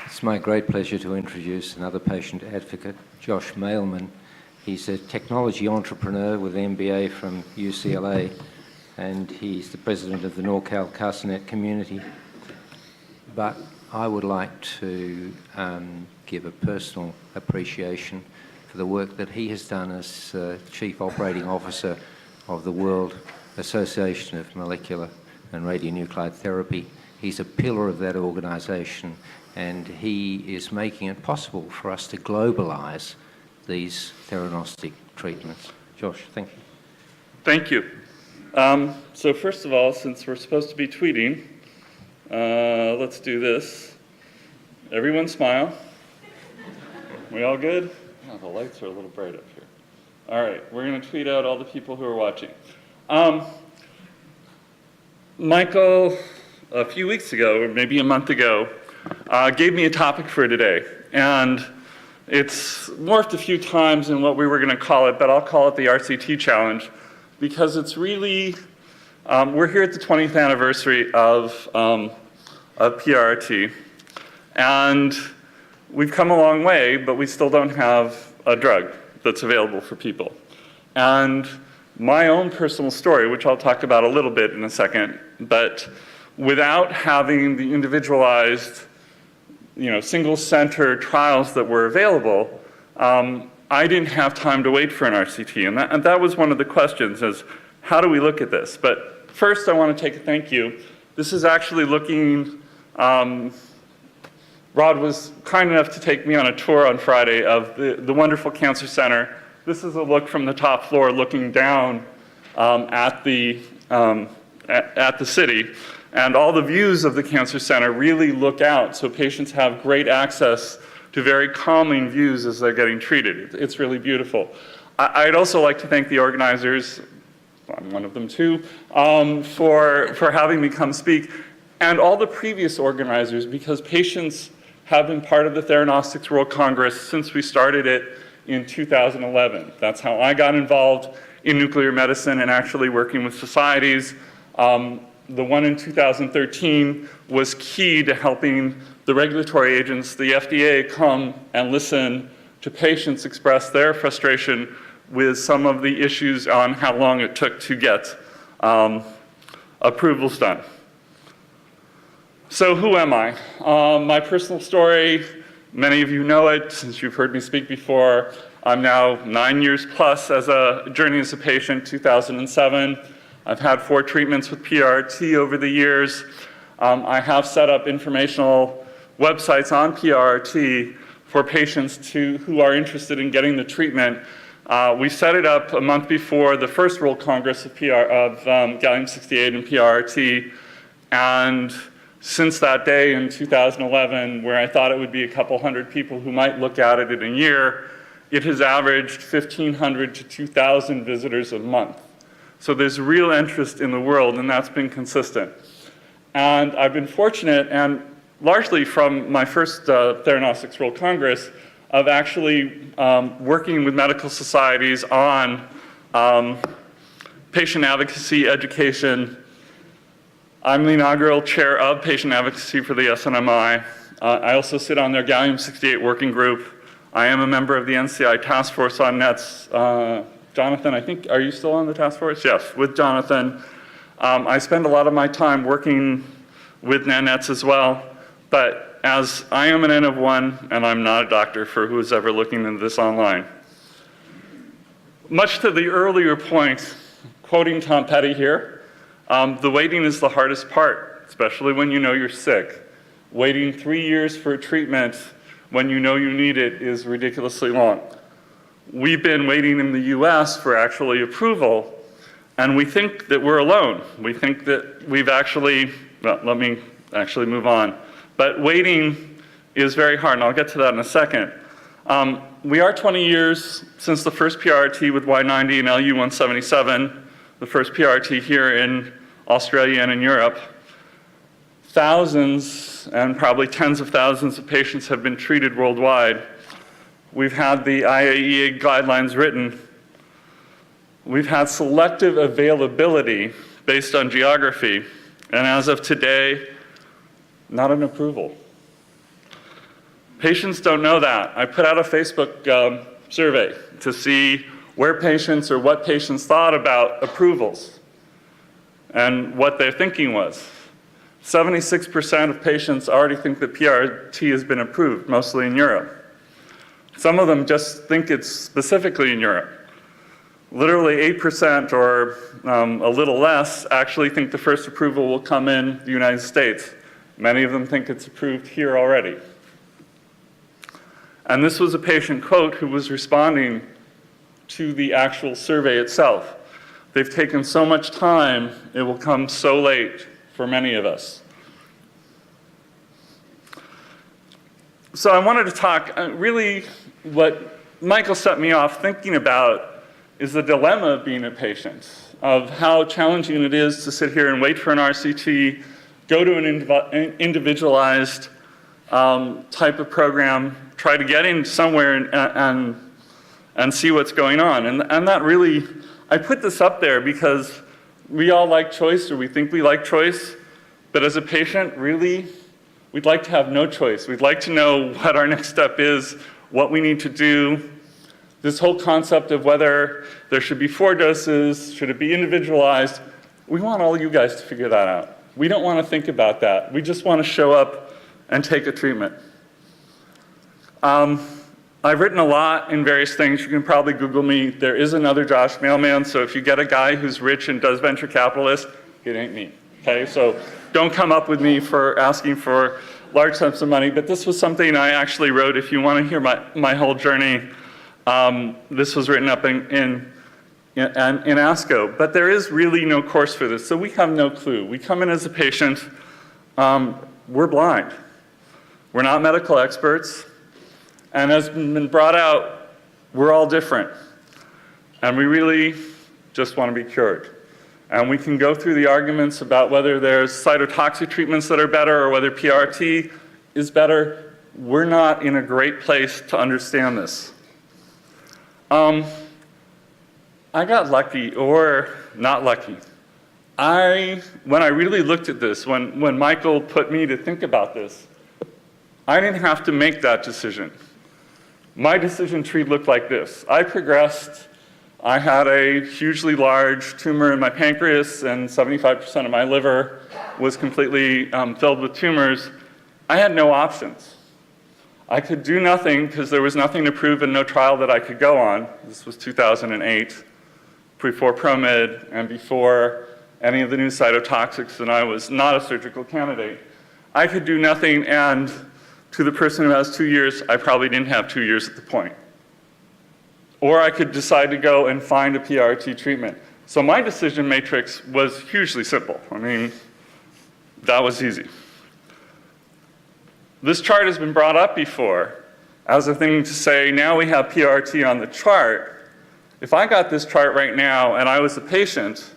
It's my great pleasure to introduce another patient advocate, Josh Mailman. He's a technology entrepreneur with an MBA from UCLA, and he's the president of the NorCal CarciNET Community. But I would like to give a personal appreciation for the work that he has done as Chief Operating Officer of the World Association of Molecular and Radionuclide Therapy. He's a pillar of that organisation, and he is making it possible for us to globalise these theranostic treatments. Josh, thank you. Thank you. So first of all, since we're supposed to be tweeting, let's do this. Everyone smile. We all good? Oh, the lights are a little bright up here. All right, we're going to tweet out all the people who are watching. Michael, a few weeks ago, or maybe a month ago, gave me a topic for today. And it's morphed a few times in what we were going to call it, but I'll call it the RCT challenge, because it's really, we're here at the 20th anniversary of PRRT, and we've come a long way, but we still don't have a drug that's available for people. And my own personal story, which I'll talk about a little bit in a second, but without having the individualized, single-center trials that were available, I didn't have time to wait for an RCT. And that was one of the questions, is how do we look at this? But first, I want to take a thank you. This is actually looking, Rod was kind enough to take me on a tour on Friday of the wonderful cancer center. This is a look from the top floor looking down at the city. And all the views of the cancer center really look out, so patients have great access to very calming views as they're getting treated. It's really beautiful. I'd also like to thank the organizers, I'm one of them too, for having me come speak, and all the previous organizers, because patients have been part of the Theranostics World Congress since we started it in 2011. That's how I got involved in nuclear medicine and actually working with societies. The one in 2013 was key to helping the regulatory agents, the FDA, come and listen to patients express their frustration with some of the issues on how long it took to get approvals done. So who am I? My personal story, many of you know it since you've heard me speak before. I'm now 9 years plus as a journey as a patient, 2007. I've had 4 treatments with PRRT over the years. I have set up informational websites on PRRT for patients who are interested in getting the treatment. We set it up a month before the first World Congress of Gallium-68 and PRRT, and since that day in 2011, where I thought it would be a couple hundred people who might look at it in a year, it has averaged 1,500 to 2,000 visitors a month. So there's real interest in the world, and that's been consistent. And I've been fortunate, and largely from my first Theranostics World Congress, of actually working with medical societies on patient advocacy, education. I'm the inaugural chair of patient advocacy for the SNMI. I also sit on their Gallium-68 working group. I am a member of the NCI task force on NETs. Jonathan, I think, are you still on the task force? Yes, with Jonathan. I spend a lot of my time working with NETs as well, but as I am an N of 1, and I'm not a doctor for who's ever looking into this online. Much to the earlier point, quoting Tom Petty here, the waiting is the hardest part, especially when you know you're sick. Waiting 3 years for a treatment when you know you need it is ridiculously long. We've been waiting in the US for actually approval, and we think that we're alone. We think that we've actually, well, let me actually move on. But waiting is very hard, and I'll get to that in a second. We are 20 years since the first PRRT with Y90 and LU-177, the first PRRT here in Australia and in Europe. Thousands and probably tens of thousands of patients have been treated worldwide. We've had the IAEA guidelines written. We've had selective availability based on geography, and as of today, not an approval. Patients don't know that. I put out a Facebook survey to see where patients or what patients thought about approvals and what their thinking was. 76% of patients already think that PRT has been approved, mostly in Europe. Some of them just think it's specifically in Europe. Literally 8% or a little less actually think the first approval will come in the United States. Many of them think it's approved here already. And this was a patient quote who was responding to the actual survey itself. They've taken so much time, it will come so late for many of us. So I wanted to talk, really what Michael set me off thinking about is the dilemma of being a patient, of how challenging it is to sit here and wait for an RCT, go to an individualized type of program, try to get in somewhere and see what's going on. And that really, I put this up there because we all like choice, or we think we like choice, but as a patient, really, we'd like to have no choice. We'd like to know what our next step is, what we need to do. This whole concept of whether there should be 4 doses, should it be individualized, we want all you guys to figure that out. We don't want to think about that. We just want to show up and take a treatment. I've written a lot in various things. You can probably Google me. There is another Josh Mailman, so if you get a guy who's rich and does venture capitalist, it ain't me, okay? So don't come up with me for asking for large sums of money, but this was something I actually wrote. If you want to hear my whole journey, this was written up in ASCO, but there is really no course for this, so we have no clue. We come in as a patient, we're blind. We're not medical experts, and as been brought out, we're all different, and we really just want to be cured. And we can go through the arguments about whether there's cytotoxic treatments that are better or whether PRT is better. We're not in a great place to understand this. I got lucky, or not lucky. When I really looked at this, when Michael put me to think about this, I didn't have to make that decision. My decision tree looked like this. I progressed. I had a hugely large tumor in my pancreas, and 75% of my liver was completely filled with tumors. I had no options. I could do nothing because there was nothing approved and no trial that I could go on. This was 2008, before ProMed and before any of the new cytotoxics, and I was not a surgical candidate. I could do nothing, and to the person who has 2 years, I probably didn't have 2 years at the point. Or I could decide to go and find a PRT treatment. So my decision matrix was hugely simple. I mean, that was easy. This chart has been brought up before as a thing to say, now we have PRT on the chart. If I got this chart right now and I was a patient,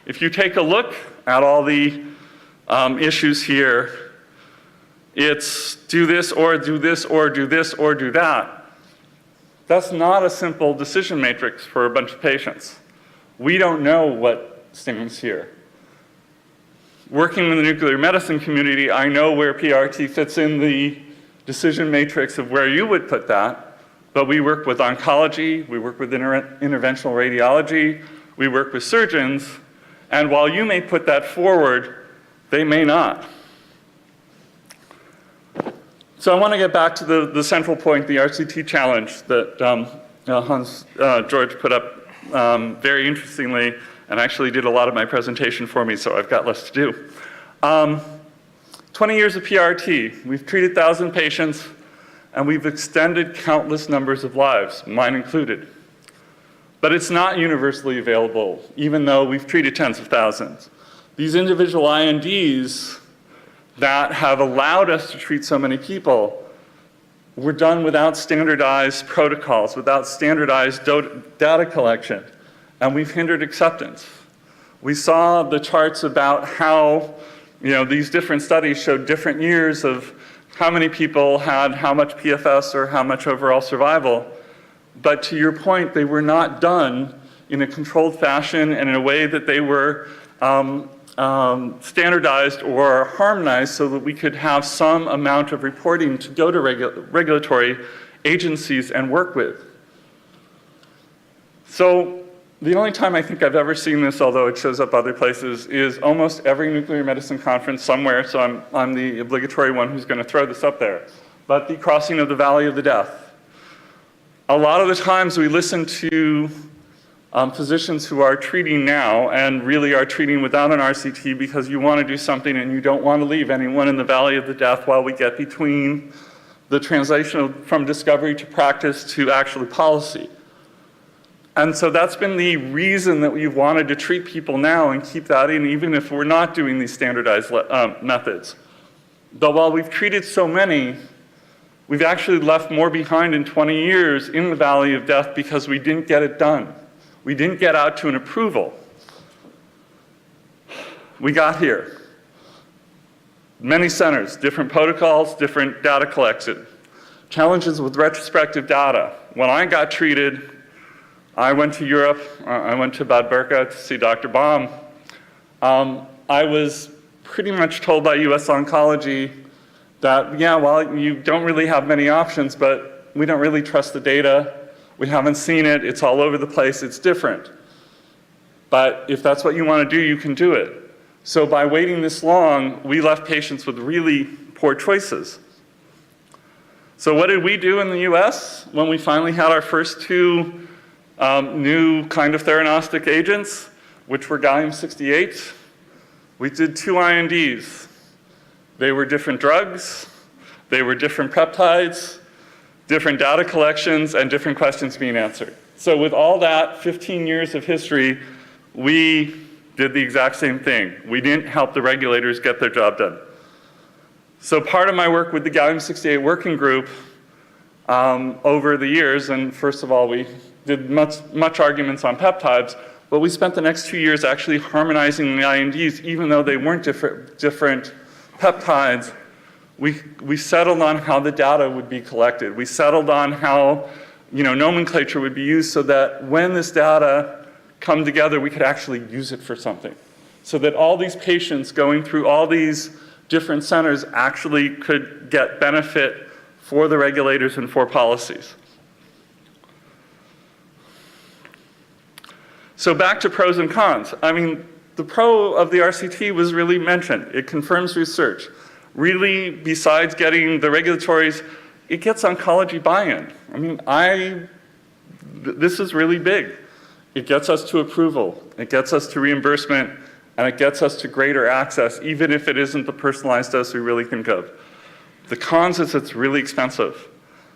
if you take a look at all the issues here, it's do this or do this or do this or do that. That's not a simple decision matrix for a bunch of patients. We don't know what stands here. Working in the nuclear medicine community, I know where PRT fits in the decision matrix of where you would put that, but we work with oncology, we work with interventional radiology, we work with surgeons, and while you may put that forward, they may not. So I want to get back to the central point, the RCT challenge that George put up very interestingly, and actually did a lot of my presentation for me, so I've got less to do. 20 years of PRT. We've treated 1,000 patients, and we've extended countless numbers of lives, mine included. But it's not universally available, even though we've treated tens of thousands. These individual INDs that have allowed us to treat so many people were done without standardized protocols, without standardized data collection, and we've hindered acceptance. We saw the charts about how, these different studies showed different years of how many people had how much PFS or how much overall survival, but to your point, they were not done in a controlled fashion and in a way that they were standardized or harmonized so that we could have some amount of reporting to go to regulatory agencies and work with. So the only time I think I've ever seen this, although it shows up other places, is almost every nuclear medicine conference somewhere, so I'm the obligatory one who's going to throw this up there, but the crossing of the Valley of the Death. A lot of the times we listen to physicians who are treating now and really are treating without an RCT because you want to do something and you don't want to leave anyone in the Valley of the Death while we get between the translation from discovery to practice to actually policy. And so that's been the reason that we've wanted to treat people now and keep that in, even if we're not doing these standardized methods. But while we've treated so many, we've actually left more behind in 20 years in the Valley of Death because we didn't get it done. We didn't get out to an approval. We got here. Many centers, different protocols, different data collected. Challenges with retrospective data. When I got treated, I went to Europe, I went to Bad Berka to see Dr. Baum. I was pretty much told by US Oncology that, yeah, well, you don't really have many options, but we don't really trust the data. We haven't seen it, it's all over the place, it's different. But if that's what you want to do, you can do it. So by waiting this long, we left patients with really poor choices. So what did we do in the US when we finally had our first two new kind of theranostic agents, which were gallium-68? We did 2 INDs. They were different drugs, they were different peptides, different data collections, and different questions being answered. So with all that 15 years of history, we did the exact same thing. We didn't help the regulators get their job done. So part of my work with the gallium-68 working group over the years, and first of all, we did much arguments on peptides, but we spent the next 2 years actually harmonizing the INDs, even though they weren't different peptides. We settled on how the data would be collected. We settled on how, nomenclature would be used so that when this data come together, we could actually use it for something. So that all these patients going through all these different centers actually could get benefit for the regulators and for policies. So back to pros and cons. I mean, the pro of the RCT was really mentioned. It confirms research. Really, besides getting the regulatories, it gets oncology buy-in. I mean, this is really big. It gets us to approval, it gets us to reimbursement, and it gets us to greater access, even if it isn't the personalized dose we really think of. The cons is it's really expensive.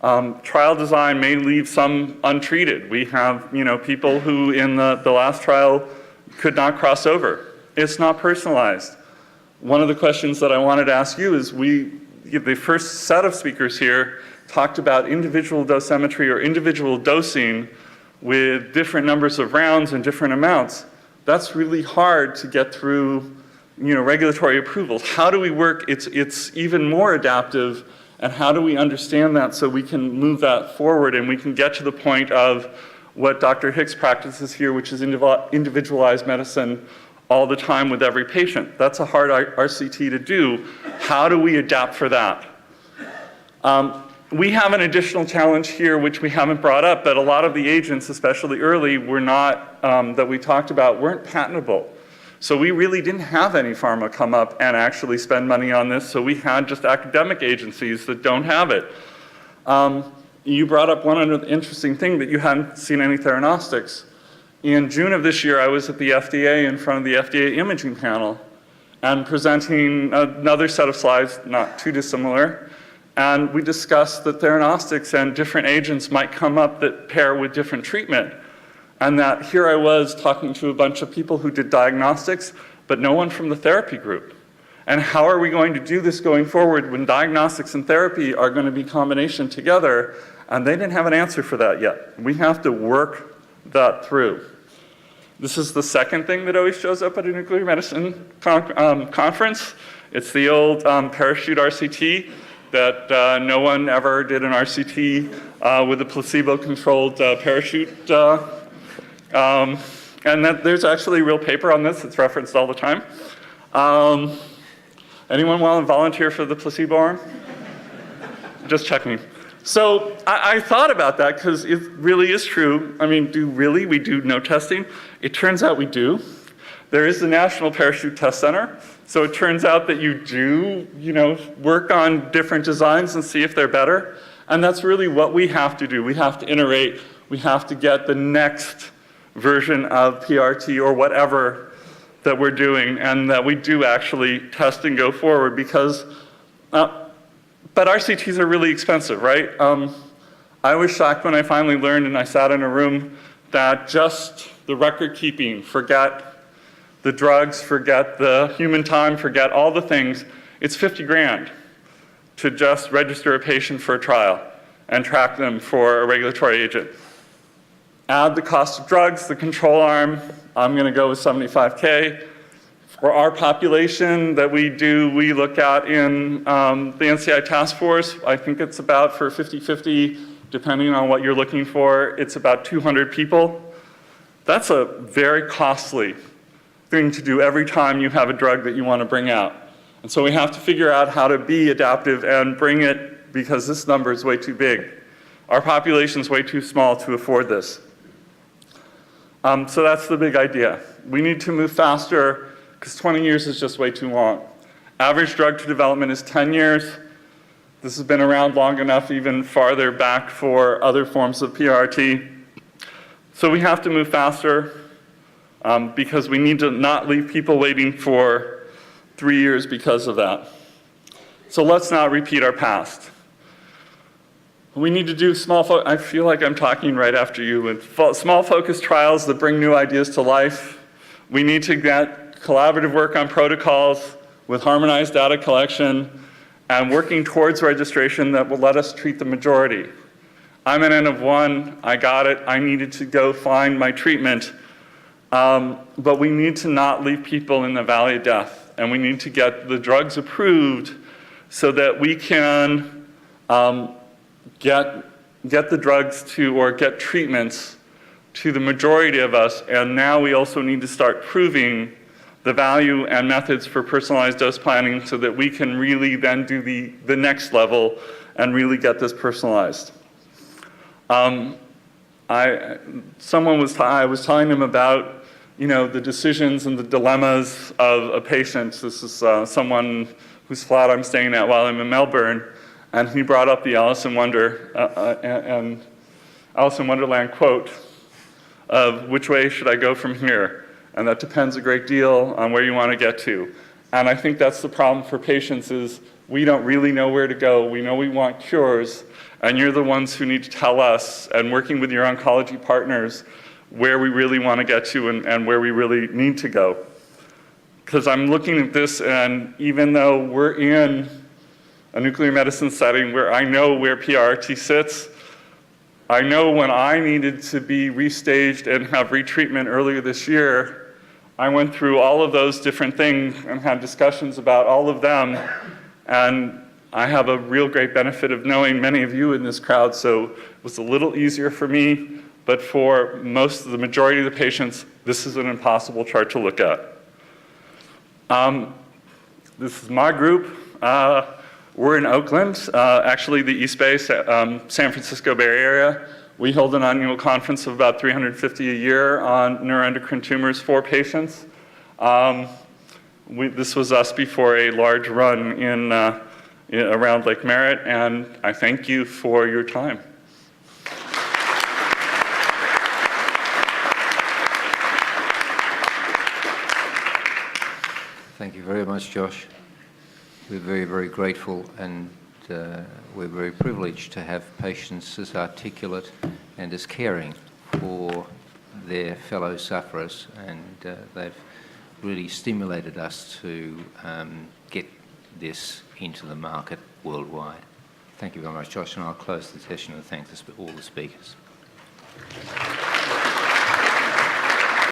Trial design may leave some untreated. We have, people who in the last trial could not cross over. It's not personalized. One of the questions that I wanted to ask you is the first set of speakers here talked about individual dosimetry or individual dosing with different numbers of rounds and different amounts. That's really hard to get through, regulatory approvals. How do we work? It's even more adaptive, and how do we understand that so we can move that forward and we can get to the point of what Dr. Hicks practices here, which is individualized medicine all the time with every patient. That's a hard RCT to do. How do we adapt for that? We have an additional challenge here, which we haven't brought up, but a lot of the agents, especially early, were not, that we talked about, weren't patentable. So we really didn't have any pharma come up and actually spend money on this, so we had just academic agencies that don't have it. You brought up one other interesting thing, that you hadn't seen any theranostics. In June of this year, I was at the FDA in front of the FDA imaging panel and presenting another set of slides, not too dissimilar, and we discussed that theranostics and different agents might come up that pair with different treatment. And that here I was talking to a bunch of people who did diagnostics, but no one from the therapy group. And how are we going to do this going forward when diagnostics and therapy are going to be combination together? And they didn't have an answer for that yet. We have to work that through. This is the second thing that always shows up at a nuclear medicine conference. It's the old parachute RCT that no one ever did an RCT with a placebo-controlled parachute. And that there's actually a real paper on this. It's referenced all the time. Anyone want to volunteer for the placebo arm? Just checking. So I thought about that because it really is true. I mean, we do no testing? It turns out we do. There is the National Parachute Test Center. So it turns out that you do, work on different designs and see if they're better. And that's really what we have to do. We have to iterate. We have to get the next version of PRT or whatever that we're doing, and that we do actually test and go forward because, but RCTs are really expensive, right? I was shocked when I finally learned and I sat in a room that just the record keeping, forget the drugs, forget the human time, forget all the things, it's 50 grand to just register a patient for a trial and track them for a regulatory agent. Add the cost of drugs, the control arm, I'm gonna go with 75K. For our population that we look at in the NCI task force, I think it's about for 50-50, depending on what you're looking for, it's about 200 people. That's a very costly thing to do every time you have a drug that you want to bring out. And so we have to figure out how to be adaptive and bring it, because this number is way too big. Our population is way too small to afford this. So that's the big idea. We need to move faster because 20 years is just way too long. Average drug to development is 10 years. This has been around long enough, even farther back for other forms of PRT. So we have to move faster because we need to not leave people waiting for 3 years because of that. So let's not repeat our past. We need to do I feel like I'm talking right after you, with small focused trials that bring new ideas to life. We need to get collaborative work on protocols with harmonized data collection and working towards registration that will let us treat the majority. I'm an N of 1, I got it, I needed to go find my treatment. But we need to not leave people in the valley of death, and we need to get the drugs approved so that we can get the drugs to, or get treatments to the majority of us. And now we also need to start proving the value and methods for personalized dose planning so that we can really then do the next level and really get this personalized. I was telling them about, the decisions and the dilemmas of a patient. This is someone whose flat I'm staying at while I'm in Melbourne, and he brought up the Alice in Wonderland quote of which way should I go from here? And that depends a great deal on where you want to get to. And I think that's the problem for patients is we don't really know where to go. We know we want cures, and you're the ones who need to tell us, and working with your oncology partners, where we really want to get to and where we really need to go. Because I'm looking at this, and even though we're in a nuclear medicine setting where I know where PRT sits, I know when I needed to be restaged and have retreatment earlier this year, I went through all of those different things and had discussions about all of them. And I have a real great benefit of knowing many of you in this crowd, so it was a little easier for me, but for the majority of the patients, this is an impossible chart to look at. This is my group. We're in Oakland, actually the East Bay, San Francisco Bay Area. We hold an annual conference of about 350 a year on neuroendocrine tumors for patients. This was us before a large run around Lake Merritt, and I thank you for your time. Thank you very much, Josh. We're very, very grateful, and we're very privileged to have patients as articulate and as caring for their fellow sufferers, and they've really stimulated us to get this into the market worldwide. Thank you very much, Josh, and I'll close the session and thank all the speakers.